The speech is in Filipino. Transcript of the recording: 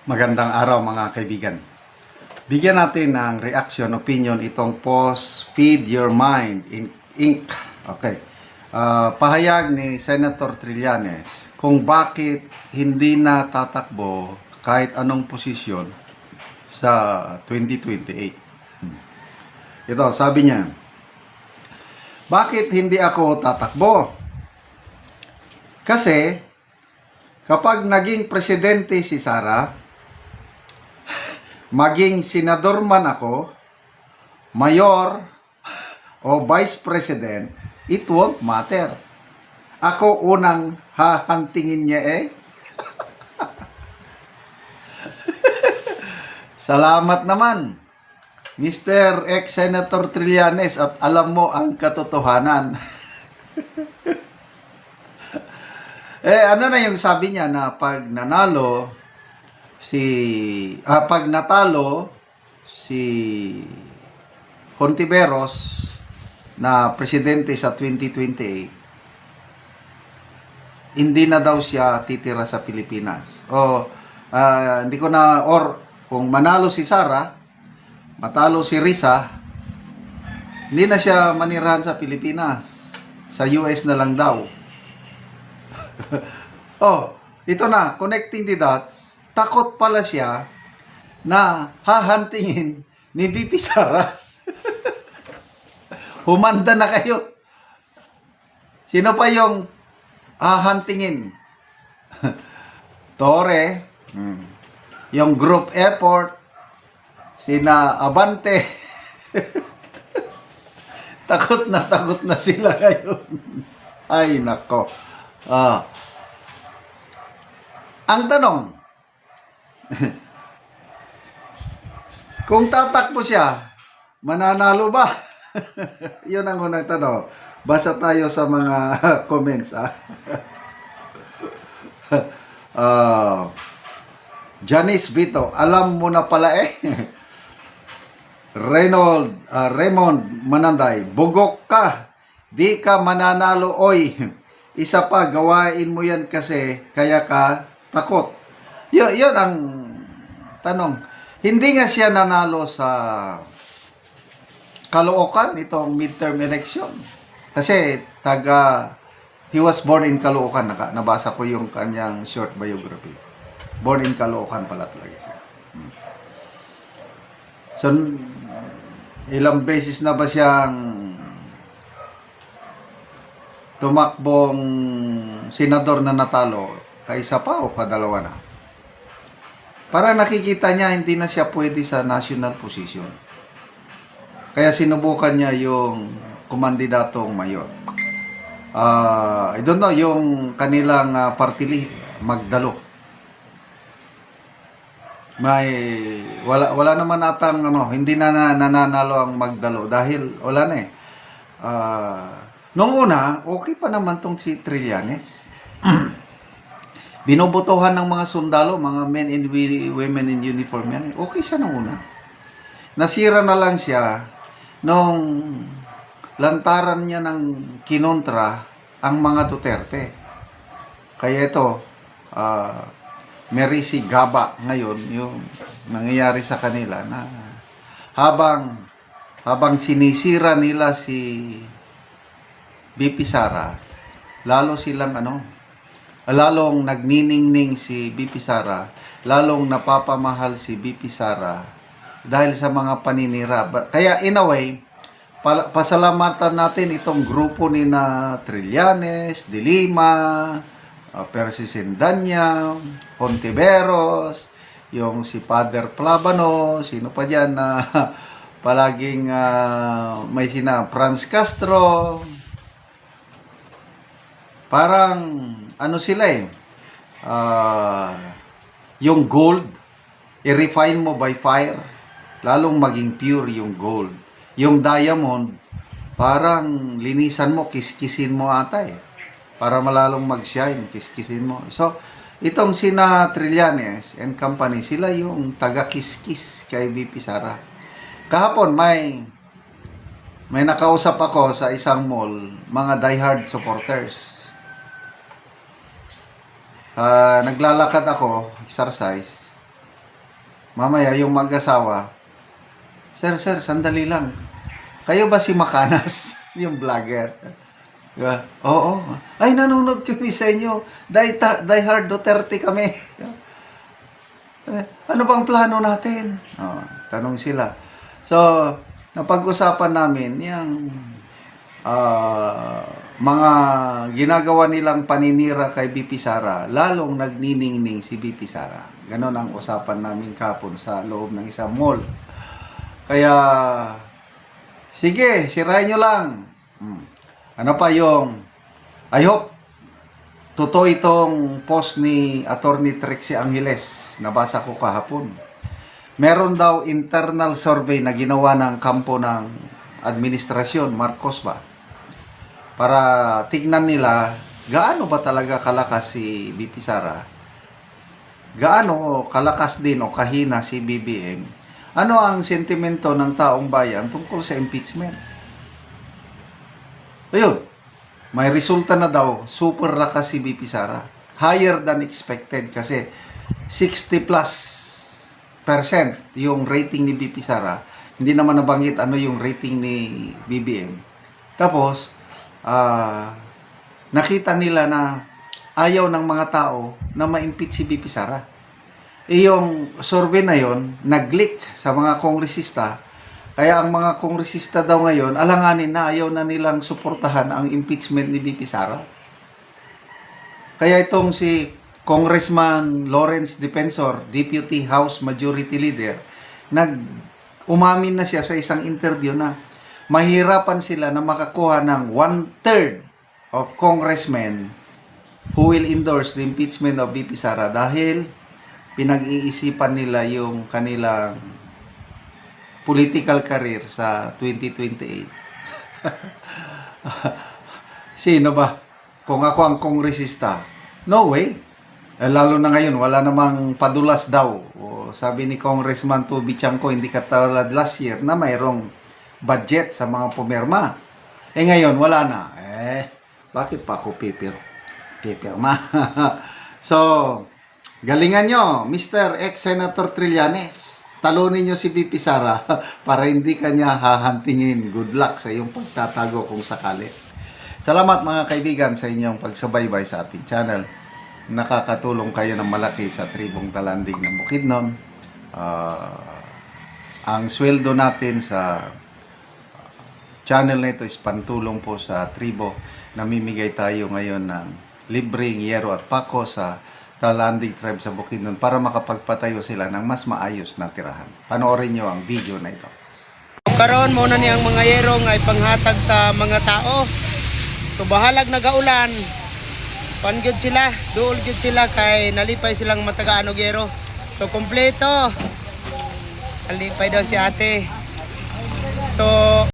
Magandang araw mga kaibigan. Bigyan natin ng reaction, opinion itong post Feed Your Mind in Inc. Okay. Pahayag ni Senator Trillanes kung bakit hindi na tatakbo kahit anong posisyon sa 2028. Ito, sabi niya, bakit hindi ako tatakbo? Kasi kapag naging presidente si Sara, maging senador man ako, mayor, o vice president, it won't matter. Ako unang hahantingin niya Salamat naman, Mr. Ex-Senator Trillanes, at alam mo ang katotohanan. Ano na yung sabi niya na pag natalo si Hontiveros na presidente sa 2028, hindi na daw siya titira sa Pilipinas. Hindi ko na, or kung manalo si Sara, matalo si Risa, hindi na siya manirahan sa Pilipinas. Sa US na lang daw. Ito na, connecting the dots. Takot pala siya na hahantingin ni VP Sara. Humanda na kayo. Sino pa yung hahantingin? Tore, yung group effort, sina Abante. takot na sila ngayon. Ay, nako. Ang tanong, kung tatakbo siya, mananalo ba? Yun ang unang tanong. Basa tayo sa mga comments. Janice Vito, alam mo na pala Raymond Mananday, bugok ka. Di ka mananalo, oy. Isa pa, gawain mo yan kasi kaya ka takot. Yun ang tanong. Hindi nga siya nanalo sa Caloocan, itong midterm election. Kasi he was born in Caloocan. Nabasa ko yung kanyang short biography. Born in Caloocan pala talaga siya. So, ilang beses na ba siyang tumakbong senador na natalo? Kaisa pa o kadalawa na? Para nakikita niya hindi na siya pwede sa national position. Kaya sinubukan niya yung kumandidatong mayor. I don't know, yung kanilang party list, Magdalo. Wala naman atang hindi na nananalo ang Magdalo dahil wala na noong una, okay pa naman tong si Trillanes. Binobotohan ng mga sundalo, mga men and women in uniform yan. Okay siya nung una. Nasira na lang siya nung lantaran niya ng kinontra ang mga Duterte. Kaya ito, Merisi Gaba ngayon, yung nangyayari sa kanila na habang sinisira nila si VP Sara, lalong nagniningning si VP Sara, lalong napapamahal si VP Sara dahil sa mga paninira. Kaya in a way, pasalamatan natin itong grupo ni na Trillanes, De Lima, Persis Endanya, Hontiveros, yung si Father Plabano, sino pa dyan na palaging may Franz Castro. Parang sila yung gold, i-refine mo by fire, lalong maging pure yung gold. Yung diamond, parang linisan mo, kiskisin mo ata para malalong mag-shine, kiskisin mo. So, itong sina Trillanes and company, sila yung taga-kiskis kay VP Sara. Kahapon, may nakausap ako sa isang mall, mga diehard supporters. Naglalakad ako, exercise. mamaya yung mag-asawa, Sir, sandali lang. Kayo ba si Makanas? Yung vlogger. Diba? Oo. Ay, nanonood kami sa inyo. Die hard Duterte kami. Ano bang plano natin? Tanong sila. So, napag-usapan namin yung mga ginagawa nilang paninira kay BP Sara, lalong nagniningning si BP Sara. Ganon ang usapan namin kapon sa loob ng isang mall. Kaya, sige, sirain nyo lang. Ano pa yung, I hope, totoo itong post ni Attorney Trixie Angeles, nabasa ko kahapon. Meron daw internal survey na ginawa ng kampo ng administrasyon, Marcos ba? Para tignan nila, gaano ba talaga kalakas si BP Sara? Gaano kalakas din o kahina si BBM? Ano ang sentimento ng taong bayan tungkol sa impeachment? Ayun, may resulta na daw, super lakas si BP Sara. Higher than expected kasi 60 plus percent yung rating ni BP Sara. Hindi naman nabanggit ano yung rating ni BBM. Tapos, nakita nila na ayaw ng mga tao na ma-impeach si BP Sara. Yung survey na yon nag-leak sa mga kongresista. Kaya ang mga kongresista daw ngayon, alanganin na ayaw na nilang suportahan ang impeachment ni BP Sara. Kaya itong si Congressman Lawrence Defensor, Deputy House Majority Leader, umamin na siya sa isang interview na mahirapan sila na makakuha ng 1/3 of congressmen who will endorse the impeachment of BP Sara dahil pinag-iisipan nila yung kanilang political career sa 2028. Sino ba? Kung ako ang kongresista, no way. Lalo na ngayon, wala namang padulas daw. Sabi ni Congressman Toby Chanco, hindi katulad last year na mayroong budget sa mga pumirma. Ngayon, wala na. Bakit pa ako pipirma? So, galingan nyo, Mr. Ex-Senator Trillanes. Talunin nyo si BP Sara para hindi kanya hahantingin. Good luck sa iyong pagtatago kung sakali. Salamat mga kaibigan sa inyong pagsubaybay sa ating channel. Nakakatulong kayo ng malaki sa tribong Talandig ng Bukidnon. Ang sweldo natin sa channel na ito is pantulong po sa tribo. Namimigay tayo ngayon ng libreng yero at pako sa Talandig tribe sa Bukidnon para makapagpatayo sila ng mas maayos na tirahan. Panoorin nyo ang video na ito. Karon mo na niyang mga yero nga ipanghatag sa mga tao. So bahalag nagaulan, pangyod sila, duol gyud sila kay nalipay silang matagaan og yero. So kompleto. Alipay daw si ate. So